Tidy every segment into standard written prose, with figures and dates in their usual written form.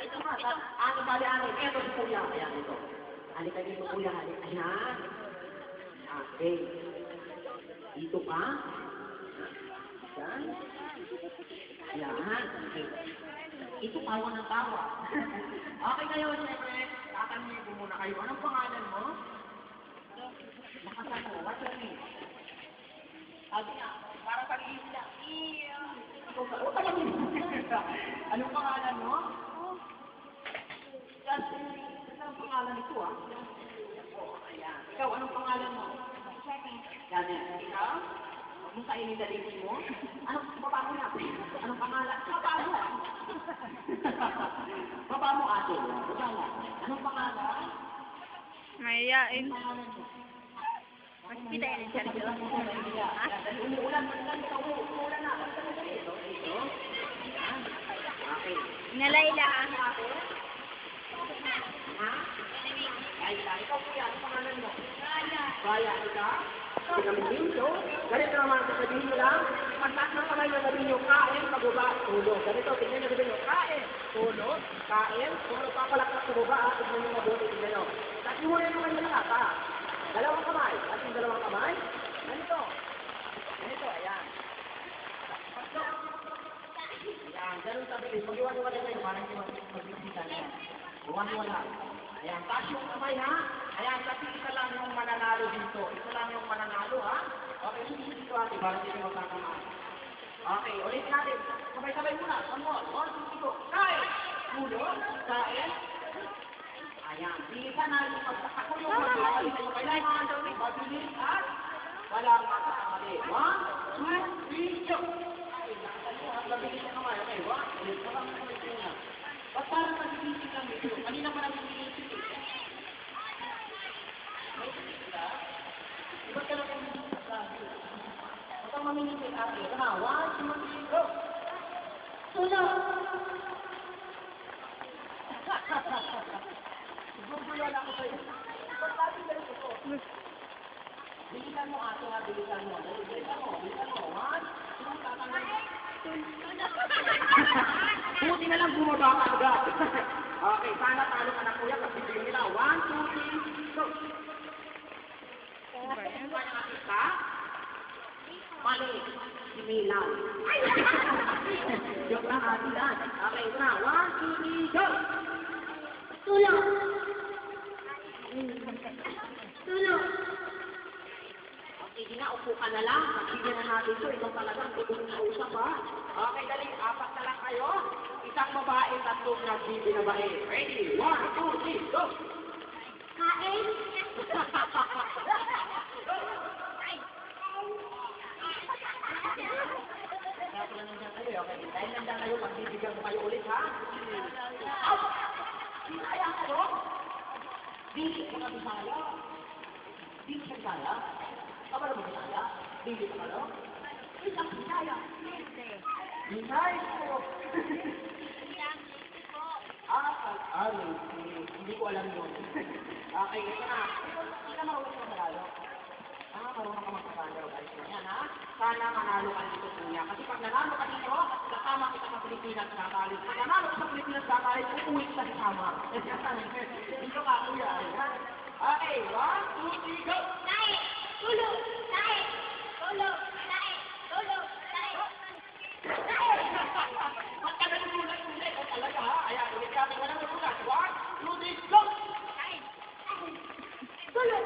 Ito nga, ano bali ano? Ito si Kuya. Ayan, ito. Halika dito, Kuya. Halika. Ayan. Okay. Dito pa. Ayan. Ayan. Okay. Ito tawa ng tawa. Okay kayo, siyempre. Tatanungin ko muna kayo. Anong pangalan mo? Nakasan mo. What's your name? Sabi nga, para pag-iisip niya. Anong pangalan mo? Justin. Anong pangalan ito, ah? Oh, ayan. Ikaw, anong pangalan mo? Janet. Ikaw? Anong kainin na rin mo? Anong baba mo na? Anong pangalan? Baba mo, ah. Baba mo, ate. Baba mo. Anong pangalan? Mayayain. Anong pangalan mo? Makikita yun siya dito. Umuulan, umuulan na. Ito. Okay. Nalayla. Ha? Laila. Ikaw kuya, ano pangalan mo? Raya. Ikaw? Pinamindin. Ganito naman, sasabihin mo lang, pagtaas ng kamay na sabihin nyo, kain, pababa, tulog. Ganito, tignan nyo sabihin nyo, kain, tulog, kain, tulog, papalakpak sa baba, tignan nyo mabuti, tignan nyo. Tapos muna nyo kayo lahat, ha? Dalawang kamay. At yung dalawang kamay. Ganito. Ayan. Ayan, ganun sabihin. Mag-iwan-iwan kayo. Parang yung mag-ibigita niya. Iwan-iwan. Ayan, taas yung kamay, ha? Ayan, kasi isa lang yung mananalo dito. Isa lang yung mananalo, ha? Okay, hindi dito ate. Parang hindi magkakamay. Okay, ulit natin. Sabay-sabay muna. One more. 1, 2, 3, go. Kain! Tulog. Kain. Ayan, bilisan na yung pagkakako yung pagkakalitan yung kailangan daw ng pabilis at walang makakamali. 1, 2, 3, go! Pabilis na naman. Okay, 1, 2, 3, walang makakamali na. Ba't parang pag-iisip lang dito? Kanina pa lang pag-iisip eh. May isip ka? Ba't ka lang pag-iisip ka? Ba't ang maminisip ate? Ito na, 1, 2, 3, go! Tulog! Gugulo na ako sa'yo. Ba't natin ganito ko? Bilisan mo ate ha, bilisan mo. Bilisan mo. 1, 2, tatanggal. Buti na lang bumaba ka agad. Okay, sana talo ka na kuya kasi bigyan nila. 1, 2, 3, go! Ano yung artista? Mali. Si Milan. Joke lang ate lang. Okay, ito na. 1, 2, 3, go! Tulog! Okay, di na, upo ka na lang. Pagbigyan na natin ito. Ito talagang tutulong na usap, ha? Okay, dali. 4 na lang kayo. Isang babae, 3 nagbibi na bae. Ready? 1, 2, 3, go! Kain. Kaya pala nandiyan kayo, okay? Dahil nandiyan kayo, pagbibigyan ko kayo ulit, ha? Out! Bisaya ko? Dili ka na Bisaya? Dili ka Bisaya? Kapala mo Bisaya? Dili ka malo? Dili ka Bisaya? Bisaya ko! Hindi ko alam yun. Okay, ito na. Hindi ka marunong ka malalo. Marunong ka magkakalaw. Yan, ha? Sana manalo ka dito, kuya. Kasi pag nanalo ka dito, kasama kita sa Pilipinas kakalit. Pag nanalo ka sa Pilipinas kakalit, uuwi ka kasama. Dito ka, kuya. Okay, 1, 2, 3, go! Kain. Tulog. Kain. Tulog. Kain. Tulog. Kain. Kain. Ba't ka nagugulat-ulit? O talaga, ha? Ayan, ulit natin. Walang nagulat. 1, 2, 3, go! Kain. Tulog.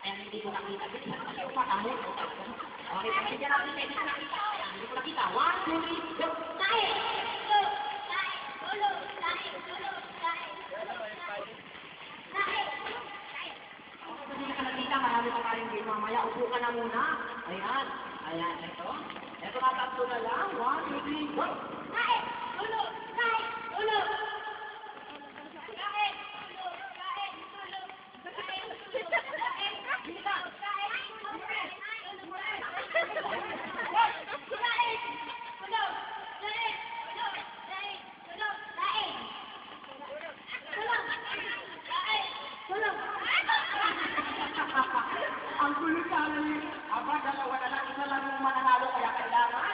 Ayan, hindi ko nakita. Kasi yung mata mo. Okay, pagbigyan natin kayo. Hindi ko nakita. Ayan, hindi ko nakita. 1, 2, 3, go! Kain. Tulog. Kain. Tulog. Kain. Tulog. Kain. Tulog. Kain. Kain. Okay, hindi ka nakita. Marami pa tayong game mamaya. Upo ka na muna. Ayan. Ayan, ito. Ito na 3 na lang. 1, 2, 3, go! Kain. Tulog. Kain. Tulog. Kain. Tulog. Kain. Tulog. Kain. Tulog. Kain. Bisa. Kain. Tulog. Kain. Tulog. Kain. Tulog. Kain. Tulog. Kain. Tulog. Kain. Tulog. Kain. Tulog. Ang gulo sana ni Aba, dalawa na lang. Isa lang yung mananalo kaya kailangan.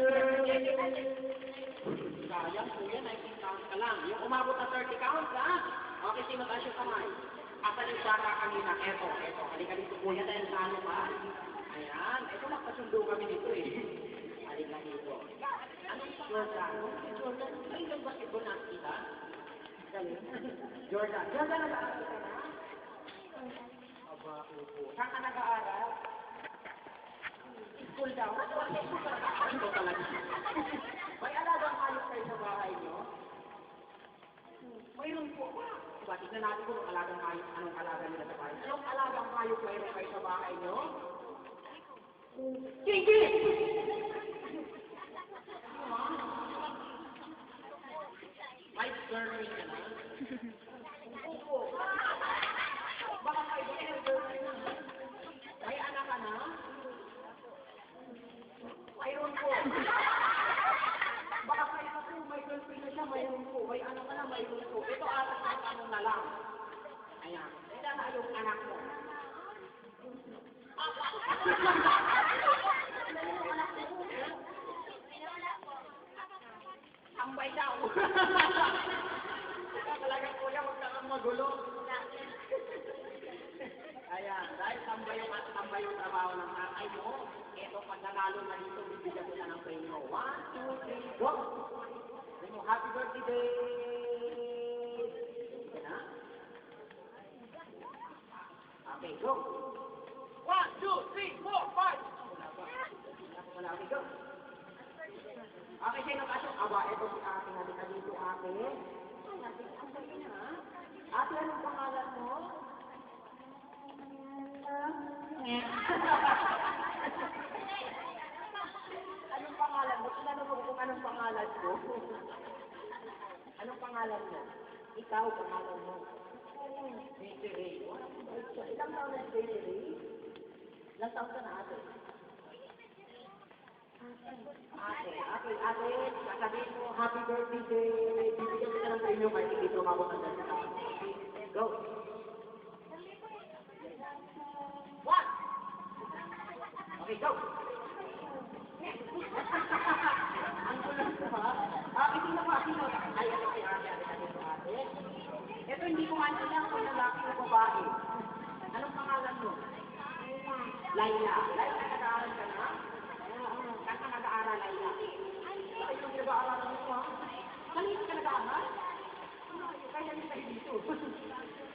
Sayang, kuya, 19 counts ka lang. Yung umabot na 30 counts, ha? Okay, sino taas yung kamay? Asan yung bata kanina? Eto. Halika dito, kuya, dahil talo ka. Ayan. Ito, magkasundo kami dito, eh. Halika dito. Anong Jordan? Jordan, ay, yung basketball na kita? Jordan, nag-aaral ka na? Aba, upo. Saan ka nag-aaral? School daw. School ka nag-aaral? Ito talaga. May alagang hayop kayo sa bahay niyo? Mayroon po. Diba, tignan natin kung alagang hayop, anong alaga nila sa bahay. Anong alagang hayop mayroon kayo sa bahay niyo? Sige! May girlfriend ka na? Opo. Baka may girlfriend na. May anak ka na? Mayroon po. Baka kayo po, may girlfriend na siya, mayroon po. May anak ka na, mayroon po. Ito atas na tanong na lang. Ayan. Ilan na yung anak mo? Tambay daw. Talaga kuya, huwag kang magulo. Ayan, dahil tambay yung trabaho ng tatay mo, eto pag nanalo na dito, bibigyan ko na ng premyo. 1, 2, 3, go! Sabi mo, happy birthday! Sige na. Okay, go! 1, 2, 3, 4, 5! Wala, okay, go! Okay, sino kaso? Aba, eto si ate, halika dito ate. Ate, ang gabi na. Ate, anong pangalan mo? Anong pangalan mo? Tinanong mo kung anong pangalan ko. Anong pangalan mo? Ikaw, pangalan mo. Desiree. Ilang taon na si Desiree? Ilang taon ka na ate? Ate, sasabihin mo, happy birthday. Bibigyan kita ng premyo kahit hindi tumabot ang dati ka. Go. 1. Okay, go. Ang kulang ko ha. Sino pa? Sino? Ay, ito si ate. Ito hindi ko man alam kung lalaki o babae. Anong pangalan mo? Laila. Laila, nag-aaral ka na? Saan ka nag-aaral, Laila? Ay, yung nag-aaral mo ha? Kanina ka nag-aaral? Kaya nito tayo dito.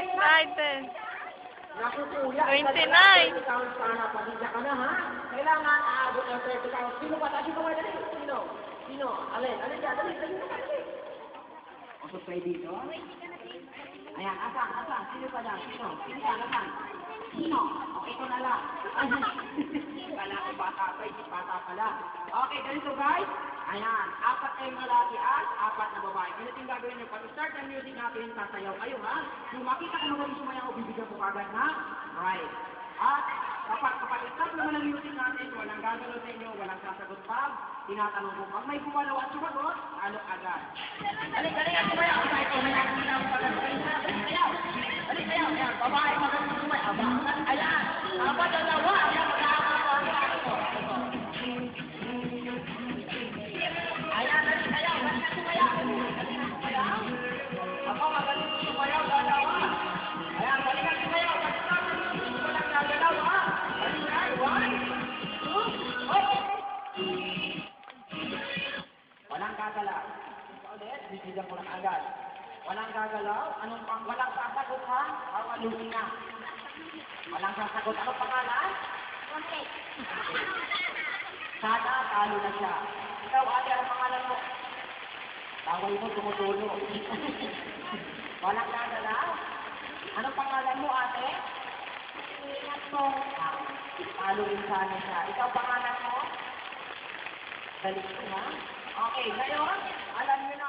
Excited. Naku, kuya. 29. Ikaw sana, pagkita ka na, ha? Kailangan aabot ng 30 pounds. Sino ba? Sino ba? Dali. Sino? Sino? Alin? Alin dyan? Dali. Dali. Dali. O, so, pwede dito? Ayan, asan? Sino pa dyan? Sino? Sino yan? Asan? Sino? O, ito na lang. Kala ko bata pa, isip bata pala. Okay, ganito guys. Ayan, 4 kayong lalaki at 4 na babae. Ganito yung gagawin nyo. Pag-start ng music natin, sasayaw kayo, ha? Yung makita ko magaling sumayaw, bibigyan ko agad na right. At kapag start naman ang music natin, walang gagawin sa inyo, walang sasagot pa. Tinatanong ko, pag may gumalaw at sumagot, ano agad? Dali ang sumayaw. Ito na yung sumayaw. Dali kayo. Ayan, babae magaling sumayaw. Ayan, dalawa. Ayan, ayan, dali kayo. Dali ang sumayaw. Ako, magaling sumayaw, dalawa. Ayan, dali ang sumayaw. Walang gagalaw, ha? Dali kayo, 1, 2, 3. Walang gagalaw. Ulit, bibigyan ko lang agad. Walang gagalaw? Walang sasagot, ha? Pawaluhin na. Walang sasagot. Ano pangalan? Okay. Sada, talo na siya. Ikaw, ate, ano pangalan mo? Taway mo, tumutulo. Walang gagalaw? Ano pangalan mo, ate? Ingat mo. Talo rin sana siya. Ikaw, pangalan mo? Dali ko na. Okay, ngayon, alam niyo na.